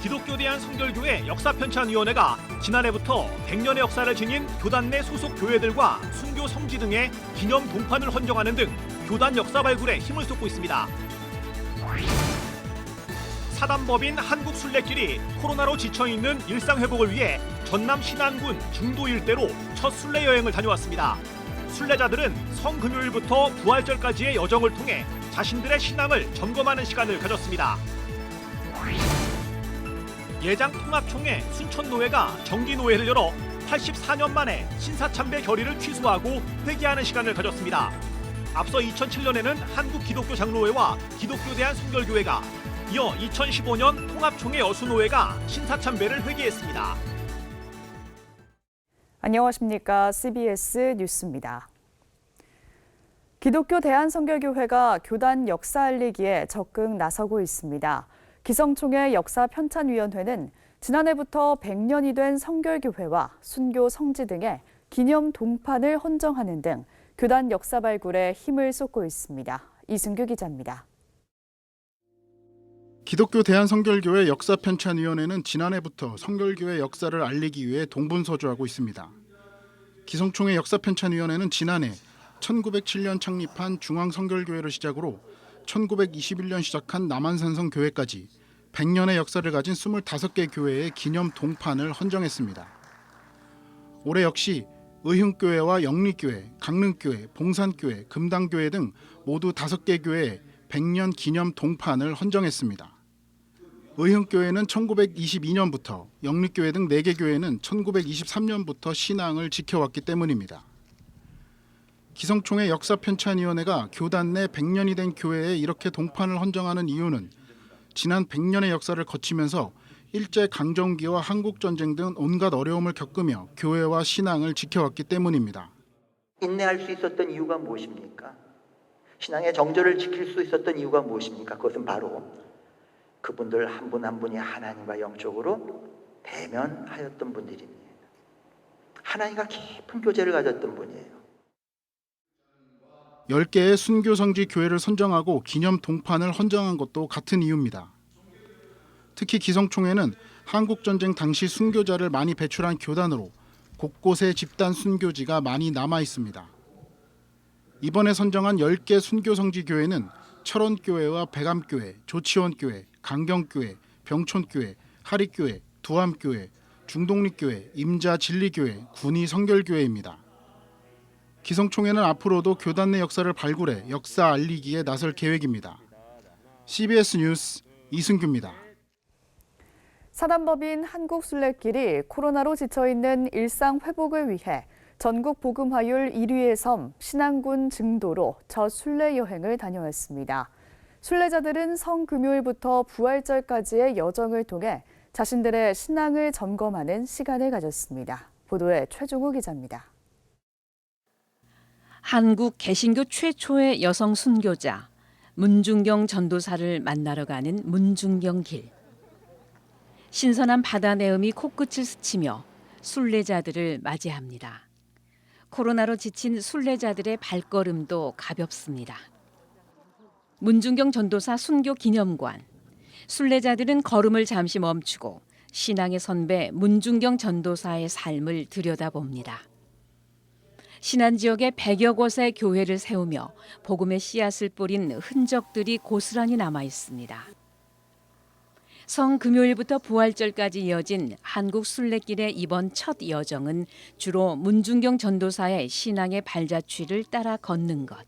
기독교 대한성결교회 역사편찬위원회가 지난해부터 100년의 역사를 지닌 교단 내 소속 교회들과 순교 성지 등의 기념 동판을 헌정하는 등 교단 역사 발굴에 힘을 쏟고 있습니다. 사단법인 한국순례길이 코로나로 지쳐있는 일상회복을 위해 전남 신안군 중도 일대로 첫 순례 여행을 다녀왔습니다. 순례자들은 성금요일부터 부활절까지의 여정을 통해 자신들의 신앙을 점검하는 시간을 가졌습니다. 예장통합총회 순천노회가 정기노회를 열어 84년 만에 신사참배 결의를 취소하고 회개하는 시간을 가졌습니다. 앞서 2007년에는 한국기독교장로회와 기독교대한성결교회가, 이어 2015년 통합총회 여수노회가 신사참배를 회개했습니다. 안녕하십니까. CBS 뉴스입니다. 기독교 대한성결교회가 교단 역사 알리기에 적극 나서고 있습니다. 기성총회 역사편찬위원회는 지난해부터 100년이 된 성결교회와 순교 성지 등의 기념 동판을 헌정하는 등 교단 역사 발굴에 힘을 쏟고 있습니다. 이승규 기자입니다. 기독교 대한성결교회 역사편찬위원회는 지난해부터 성결교회 역사를 알리기 위해 동분서주하고 있습니다. 기성총회 역사편찬위원회는 지난해 1907년 창립한 중앙성결교회를 시작으로 1921년 시작한 남한산성교회까지 100년의 역사를 가진 25개 교회의 기념 동판을 헌정했습니다. 올해 역시 의흥교회와 영리교회, 강릉교회, 봉산교회, 금당교회 등 모두 5개 교회에 100년 기념 동판을 헌정했습니다. 의흥교회는 1922년부터, 영리교회 등 4개 교회는 1923년부터 신앙을 지켜왔기 때문입니다. 기성총회 역사편찬위원회가 교단 내 100년이 된 교회에 이렇게 동판을 헌정하는 이유는 지난 100년의 역사를 거치면서 일제강점기와 한국전쟁 등 온갖 어려움을 겪으며 교회와 신앙을 지켜왔기 때문입니다. 인내할 수 있었던 이유가 무엇입니까? 신앙의 정절을 지킬 수 있었던 이유가 무엇입니까? 그것은 바로 그분들 한 분 한 분이 하나님과 영적으로 대면하였던 분들입니다. 하나님과 깊은 교제를 가졌던 분이에요. 10개의 순교성지 교회를 선정하고 기념 동판을 헌정한 것도 같은 이유입니다. 특히 기성총회는 한국전쟁 당시 순교자를 많이 배출한 교단으로 곳곳에 집단 순교지가 많이 남아 있습니다. 이번에 선정한 10개 순교성지 교회는 철원교회와 백암교회, 조치원교회, 강경교회, 병촌교회, 하리교회, 두암교회, 중독립교회, 임자진리교회, 군의성결교회입니다. 기성총회는 앞으로도 교단 내 역사를 발굴해 역사 알리기에 나설 계획입니다. CBS 뉴스 이승규입니다. 사단법인 한국순례길이 코로나로 지쳐있는 일상 회복을 위해 전국 복음화율 1위의 섬 신안군 증도로 첫 순례 여행을 다녀왔습니다. 순례자들은 성금요일부터 부활절까지의 여정을 통해 자신들의 신앙을 점검하는 시간을 가졌습니다. 보도에 최종우 기자입니다. 한국 개신교 최초의 여성 순교자 문중경 전도사를 만나러 가는 문중경길. 신선한 바다 내음이 코끝을 스치며 순례자들을 맞이합니다. 코로나로 지친 순례자들의 발걸음도 가볍습니다. 문중경 전도사 순교 기념관. 순례자들은 걸음을 잠시 멈추고 신앙의 선배 문중경 전도사의 삶을 들여다봅니다. 신안 지역에 100여 곳의 교회를 세우며 복음의 씨앗을 뿌린 흔적들이 고스란히 남아 있습니다. 성금요일부터 부활절까지 이어진 한국 순례길의 이번 첫 여정은 주로 문중경 전도사의 신앙의 발자취를 따라 걷는 것.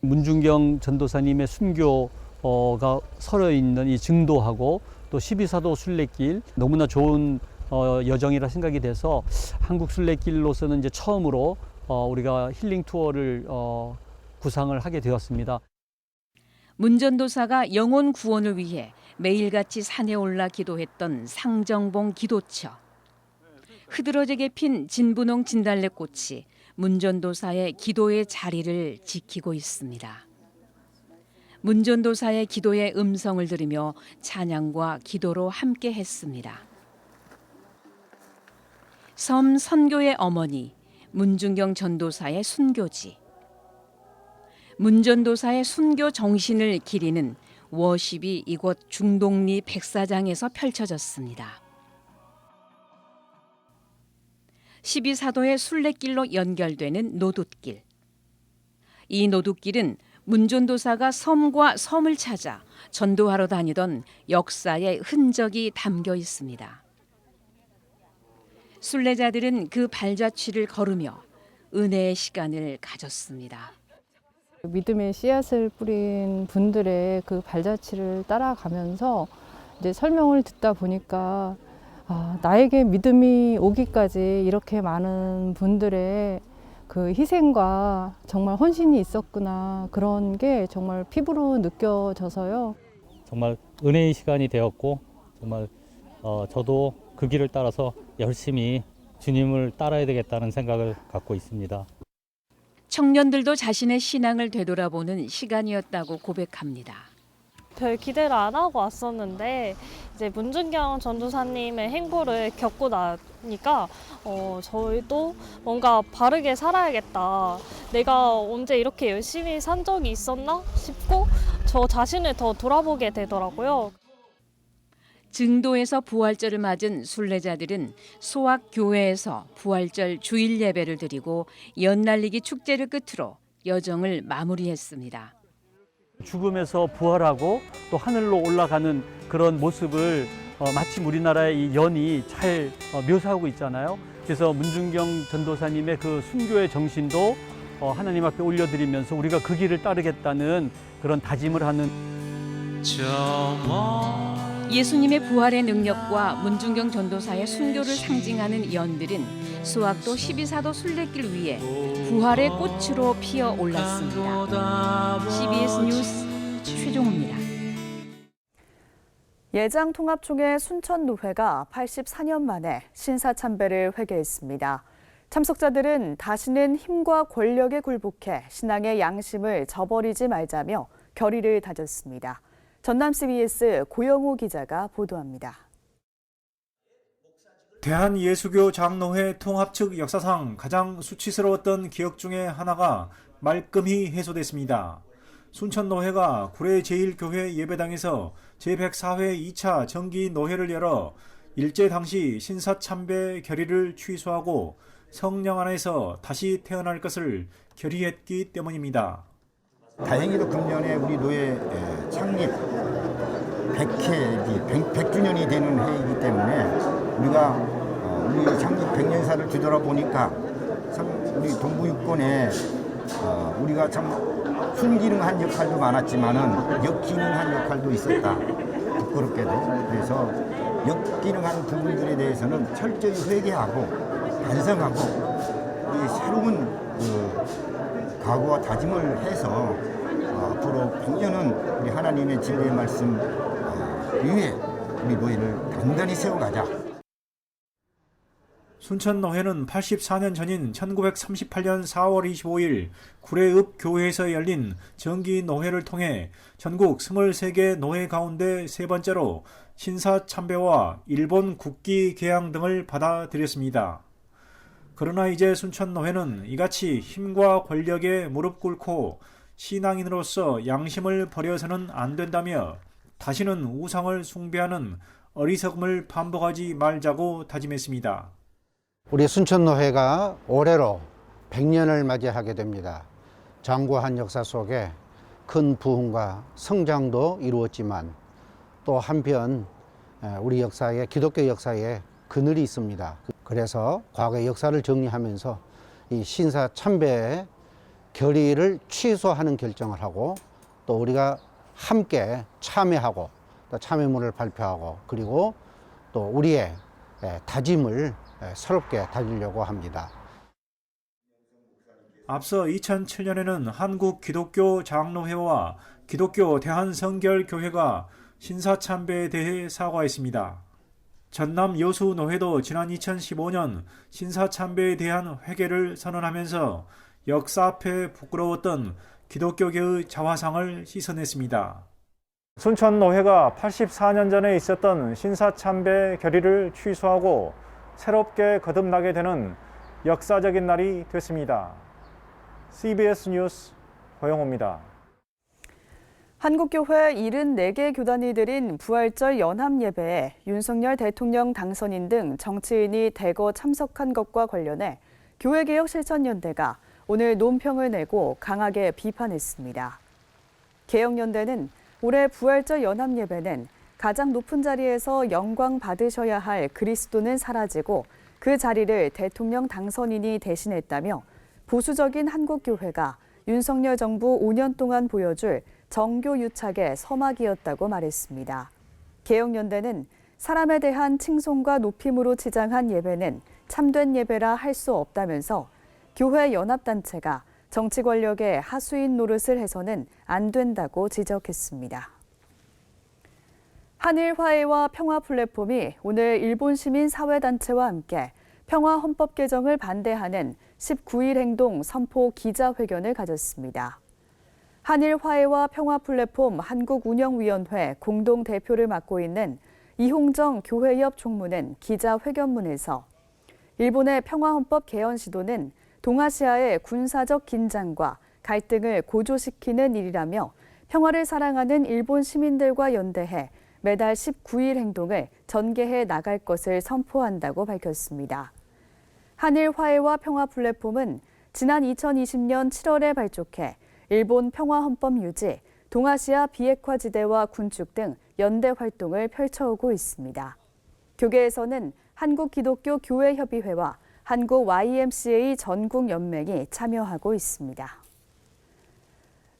문중경 전도사님의 순교가 서려 있는 이 증도하고 또 12사도 순례길 너무나 좋은 여정이라 생각이 돼서 한국 순례길로서는 이제 처음으로 우리가 힐링 투어를 구상을 하게 되었습니다. 문 전도사가 영혼 구원을 위해 매일같이 산에 올라 기도했던 상정봉 기도처. 흐드러지게 핀 진분홍 진달래꽃이 문 전도사의 기도의 자리를 지키고 있습니다. 문 전도사의 기도의 음성을 들으며 찬양과 기도로 함께 했습니다. 섬 선교의 어머니 문중경 전도사의 순교지. 문 전도사의 순교 정신을 기리는 워십이 이곳 중동리 백사장에서 펼쳐졌습니다. 12사도의 순례길로 연결되는 노돛길. 이 노돛길은 문전도사가 섬과 섬을 찾아 전도하러 다니던 역사의 흔적이 담겨 있습니다. 순례자들은 그 발자취를 걸으며 은혜의 시간을 가졌습니다. 믿음의 씨앗을 뿌린 분들의 그 발자취를 따라가면서 이제 설명을 듣다 보니까 나에게 믿음이 오기까지 이렇게 많은 분들의 그 희생과 정말 헌신이 있었구나, 그런 게 정말 피부로 느껴져서요. 정말 은혜의 시간이 되었고 정말 저도 그 길을 따라서 열심히 주님을 따라야 되겠다는 생각을 갖고 있습니다. 청년들도 자신의 신앙을 되돌아보는 시간이었다고 고백합니다. 별 기대를 안 하고 왔었는데 이제 문준경 전도사님의 행보를 겪고 나니까 저희도 뭔가 바르게 살아야겠다. 내가 언제 이렇게 열심히 산 적이 있었나 싶고 저 자신을 더 돌아보게 되더라고요. 증도에서 부활절을 맞은 순례자들은 소학교회에서 부활절 주일 예배를 드리고 연날리기 축제를 끝으로 여정을 마무리했습니다. 죽음에서 부활하고 또 하늘로 올라가는 그런 모습을 마침 우리나라의 이 연이 잘 묘사하고 있잖아요. 그래서 문준경 전도사님의 그 순교의 정신도 하나님 앞에 올려드리면서 우리가 그 길을 따르겠다는 그런 다짐을 하는 예수님의 부활의 능력과 문준경 전도사의 순교를 상징하는 연들은 수학도 12사도 순례길 위에 부활의 꽃으로 피어 올랐습니다. CBS 뉴스 최종호입니다. 예장통합총회 순천노회가 84년 만에 신사참배를 회개했습니다. 참석자들은 다시는 힘과 권력에 굴복해 신앙의 양심을 저버리지 말자며 결의를 다졌습니다. 전남 CBS 고영호 기자가 보도합니다. 대한예수교 장로회 통합 측 역사상 가장 수치스러웠던 기억 중에 하나가 말끔히 해소됐습니다. 순천노회가 구례 제1교회 예배당에서 제104회 2차 정기노회를 열어 일제 당시 신사참배 결의를 취소하고 성령 안에서 다시 태어날 것을 결의했기 때문입니다. 다행히도 금년에 우리 노회 창립 100주년이 되는 해이기 때문에 우리가 우리 창립 100년사를 뒤돌아보니까 참 우리 동부유권에 우리가 참 순기능한 역할도 많았지만은 역기능한 역할도 있었다. 부끄럽게도. 그래서 역기능한 부분들에 대해서는 철저히 회개하고 반성하고 이 새로운 각오와 다짐을 해서 앞으로 100년은 우리 하나님의 진리의 말씀 위에 우리 노예를 단단히 세워가자. 순천노회는 84년 전인 1938년 4월 25일 구례읍 교회에서 열린 정기노회를 통해 전국 23개 노회 가운데 세 번째로 신사참배와 일본 국기 개양 등을 받아들였습니다. 그러나 이제 순천노회는 이같이 힘과 권력에 무릎 꿇고 신앙인으로서 양심을 버려서는 안 된다며 다시는 우상을 숭배하는 어리석음을 반복하지 말자고 다짐했습니다. 우리 순천노회가 올해로 100년을 맞이하게 됩니다. 장구한 역사 속에 큰 부흥과 성장도 이루었지만 또 한편 우리 역사에 기독교 역사에 그늘이 있습니다. 그래서 과거의 역사를 정리하면서 이 신사참배의 결의를 취소하는 결정을 하고 또 우리가 함께 참회하고 또 참회문을 발표하고 그리고 또 우리의 다짐을 새롭게 다지려고 합니다. 앞서 2007년에는 한국 기독교 장로회와 기독교 대한성결교회가 신사참배에 대해 사과했습니다. 전남 여수노회도 지난 2015년 신사참배에 대한 회개를 선언하면서 역사 앞에 부끄러웠던 기독교계의 자화상을 씻어냈습니다. 순천노회가 84년 전에 있었던 신사참배 결의를 취소하고 새롭게 거듭나게 되는 역사적인 날이 됐습니다. CBS 뉴스 고영호입니다. 한국교회 74개 교단이 드린 부활절 연합예배에 윤석열 대통령 당선인 등 정치인이 대거 참석한 것과 관련해 교회개혁실천연대가 오늘 논평을 내고 강하게 비판했습니다. 개혁연대는 올해 부활절 연합예배는 가장 높은 자리에서 영광 받으셔야 할 그리스도는 사라지고 그 자리를 대통령 당선인이 대신했다며 보수적인 한국교회가 윤석열 정부 5년 동안 보여줄 정교유착의 서막이었다고 말했습니다. 개혁연대는 사람에 대한 칭송과 높임으로 치장한 예배는 참된 예배라 할 수 없다면서 교회 연합단체가 정치 권력의 하수인 노릇을 해서는 안 된다고 지적했습니다. 한일 화해와 평화 플랫폼이 오늘 일본 시민 사회단체와 함께 평화 헌법 개정을 반대하는 19일 행동 선포 기자회견을 가졌습니다. 한일 화해와 평화 플랫폼 한국운영위원회 공동대표를 맡고 있는 이홍정 교회협 총무는 기자회견문에서 일본의 평화헌법 개헌 시도는 동아시아의 군사적 긴장과 갈등을 고조시키는 일이라며 평화를 사랑하는 일본 시민들과 연대해 매달 19일 행동을 전개해 나갈 것을 선포한다고 밝혔습니다. 한일 화해와 평화 플랫폼은 지난 2020년 7월에 발족해 일본 평화헌법 유지, 동아시아 비핵화 지대와 군축 등 연대 활동을 펼쳐오고 있습니다. 교계에서는 한국기독교교회협의회와 한국 YMCA 전국연맹이 참여하고 있습니다.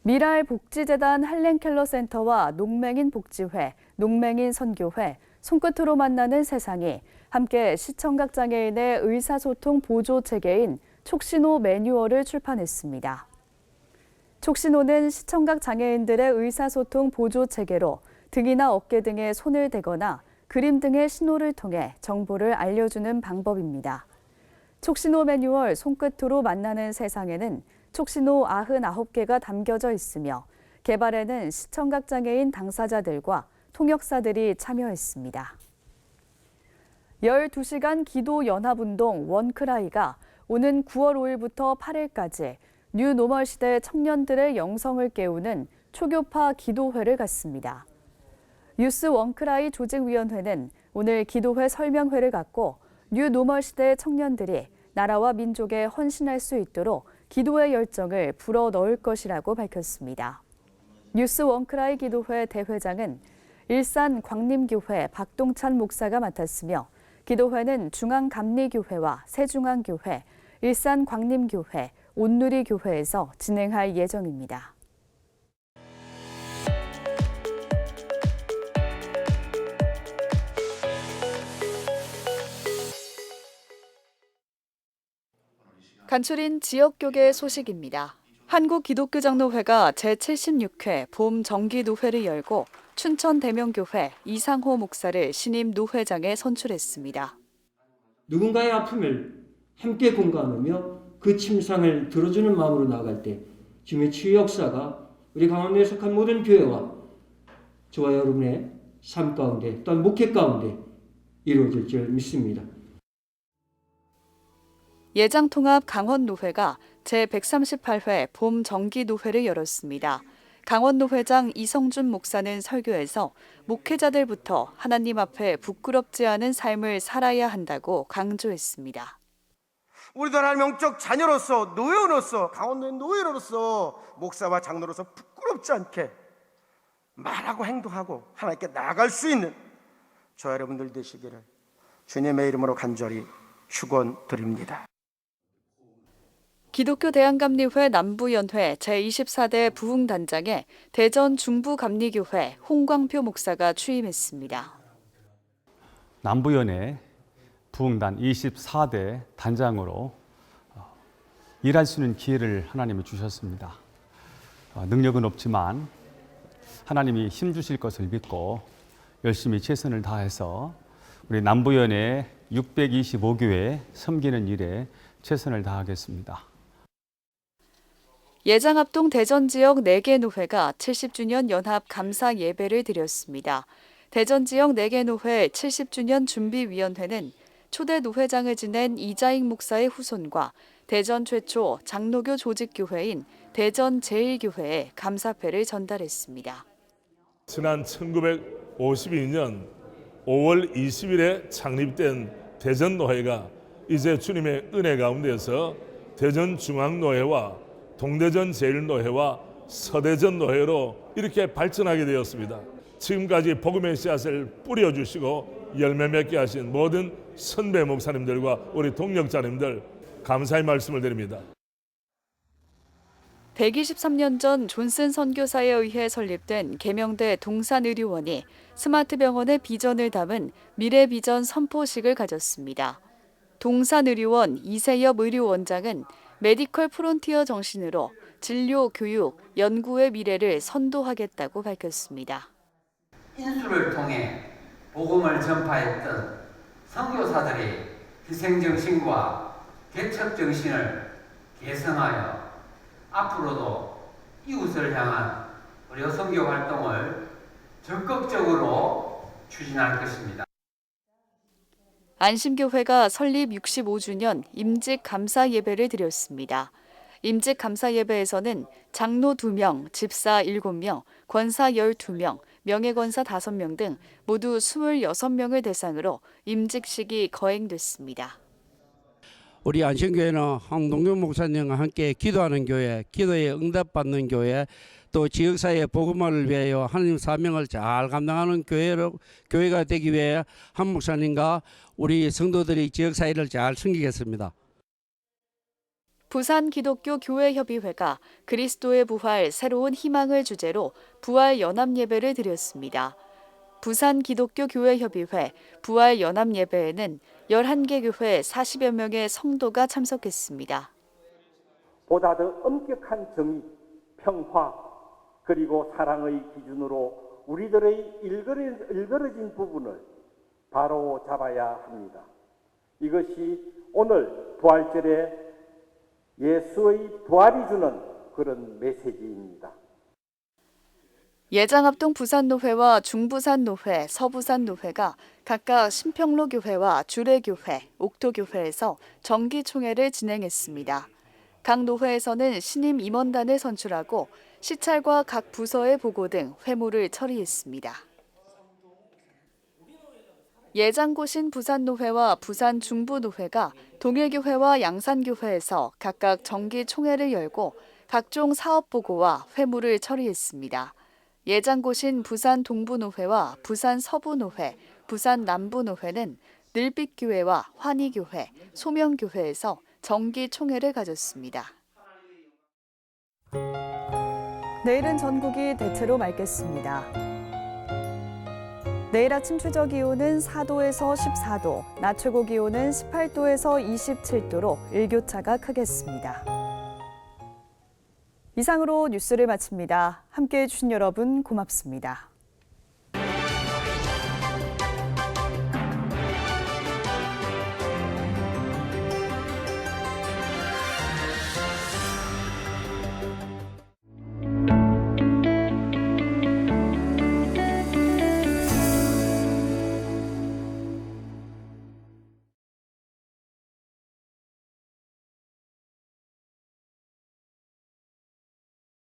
미랄복지재단 할렌켈러센터와 농맹인복지회, 농맹인선교회, 손끝으로 만나는 세상이 함께 시청각 장애인의 의사소통 보조 체계인 촉신호 매뉴얼을 출판했습니다. 촉신호는 시청각 장애인들의 의사소통 보조 체계로 등이나 어깨 등에 손을 대거나 그림 등의 신호를 통해 정보를 알려주는 방법입니다. 촉신호 매뉴얼 손끝으로 만나는 세상에는 촉신호 99개가 담겨져 있으며 개발에는 시청각 장애인 당사자들과 통역사들이 참여했습니다. 12시간 기도 연합운동 원크라이가 오는 9월 5일부터 8일까지 뉴노멀 시대 청년들의 영성을 깨우는 초교파 기도회를 갖습니다. 유스 원크라이 조직위원회는 오늘 기도회 설명회를 갖고 뉴노멀 시대 청년들이 나라와 민족에 헌신할 수 있도록 기도의 열정을 불어넣을 것이라고 밝혔습니다. 뉴스 원크라이 기도회 대회장은 일산 광림교회 박동찬 목사가 맡았으며 기도회는 중앙감리교회와 새중앙교회, 일산 광림교회, 온누리교회에서 진행할 예정입니다. 간추린 지역교계 소식입니다. 한국기독교장로회가 제76회 봄 정기노회를 열고 춘천 대명교회 이상호 목사를 신임 노회장에 선출했습니다. 누군가의 아픔을 함께 공감하며 그 침상을 들어주는 마음으로 나아갈 때 주님의 치유 역사가 우리 강원도에 속한 모든 교회와 저와 여러분의 삶 가운데 또한 목회 가운데 이루어질 줄 믿습니다. 예장통합 강원노회가 제138회 봄 정기노회를 열었습니다. 강원노회장 이성준 목사는 설교에서 목회자들부터 하나님 앞에 부끄럽지 않은 삶을 살아야 한다고 강조했습니다. 우리도 하나님의 영적 자녀로서 노예로서 강원도의 노예로서 목사와 장로로서 부끄럽지 않게 말하고 행동하고 하나님께 나아갈 수 있는 저 여러분들 되시기를 주님의 이름으로 간절히 축원드립니다. 기독교 대한감리회 남부연회 제24대 부흥단장에 대전 중부감리교회 홍광표 목사가 취임했습니다. 남부연회 부흥단 24대 단장으로 일할 수 있는 기회를 하나님이 주셨습니다. 능력은 없지만 하나님이 힘 주실 것을 믿고 열심히 최선을 다해서 우리 남부연회 625교회 섬기는 일에 최선을 다하겠습니다. 예장합동 대전 지역 4개 노회가 70주년 연합 감사 예배를 드렸습니다. 대전 지역 4개 노회 70주년 준비위원회는 초대 노회장을 지낸 이자익 목사의 후손과 대전 최초 장로교 조직교회인 대전 제1교회에 감사패를 전달했습니다. 지난 1952년 5월 20일에 창립된 대전노회가 이제 주님의 은혜 가운데서 대전중앙노회와 동대전 제1노회와 서대전노회로 이렇게 발전하게 되었습니다. 지금까지 복음의 씨앗을 뿌려주시고 열매 맺게 하신 모든 선배 목사님들과 우리 동역자님들 감사의 말씀을 드립니다. 123년 전 존슨 선교사에 의해 설립된 계명대 동산의료원이 스마트 병원의 비전을 담은 미래 비전 선포식을 가졌습니다. 동산의료원 이세엽 의료원장은 메디컬 프론티어 정신으로 진료, 교육, 연구의 미래를 선도하겠다고 밝혔습니다. 인수를 통해 복음을 전파했던 선교사들의 희생정신과 개척정신을 계승하여 앞으로도 이웃을 향한 의료 선교 활동을 적극적으로 추진할 것입니다. 안심교회가 설립 65주년 임직 감사 예배를 드렸습니다. 임직 감사 예배에서는 장로 2명, 집사 7명, 권사 12명, 명예권사 5명 등 모두 26명을 대상으로 임직식이 거행됐습니다. 우리 안심교회는 황동균 목사님과 함께 기도하는 교회, 기도에 응답받는 교회, 또 지역사회 복음화를 위하여 하나님 사명을 잘 감당하는 교회가 되기 위해 한 목사님과 우리 성도들이 지역사회를 잘 섬기겠습니다. 부산기독교교회협의회가 그리스도의 부활, 새로운 희망을 주제로 부활 연합예배를 드렸습니다. 부산기독교교회협의회 부활 연합예배에는 11개 교회 40여 명의 성도가 참석했습니다. 보다 더 엄격한 정의, 평화, 그리고 사랑의 기준으로 우리들의 일그러진 부분을 바로 잡아야 합니다. 이것이 오늘 부활절에 예수의 부활이 주는 그런 메시지입니다. 예장합동 부산노회와 중부산노회, 서부산노회가 각각 신평로교회와 주례교회, 옥토교회에서 정기총회를 진행했습니다. 각 노회에서는 신임 임원단을 선출하고 시찰과 각 부서의 보고 등 회무를 처리했습니다. 예장고신 부산노회와 부산중부노회가 동일교회와 양산교회에서 각각 정기총회를 열고 각종 사업보고와 회무를 처리했습니다. 예장고신 부산동부노회와 부산서부노회, 부산남부노회는 늘빛교회와 환희교회, 소명교회에서 정기총회를 가졌습니다. 내일은 전국이 대체로 맑겠습니다. 내일 아침 최저 기온은 4도에서 14도, 낮 최고 기온은 18도에서 27도로 일교차가 크겠습니다. 이상으로 뉴스를 마칩니다. 함께해 주신 여러분 고맙습니다.